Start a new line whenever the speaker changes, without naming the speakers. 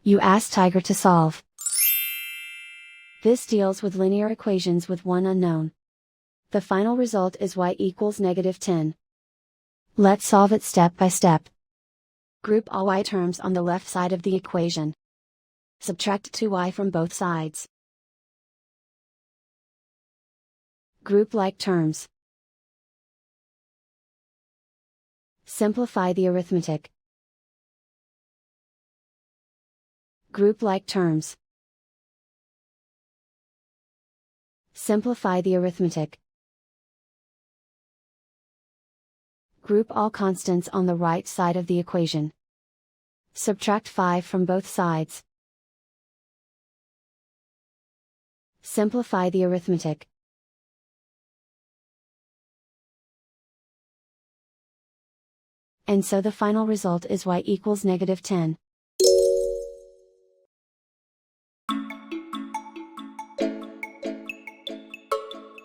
You ask Tiger to solve. This deals with linear equations with one unknown. The final result is y equals -10. Let's solve it step by step. Group all y terms on the left side of the equation. Subtract 2y from both sides. Group like terms. Simplify the arithmetic. Group like terms. Simplify the arithmetic. Group all constants on the right side of the equation. Subtract 5 from both sides. Simplify the arithmetic. And so the final result is y equals -10.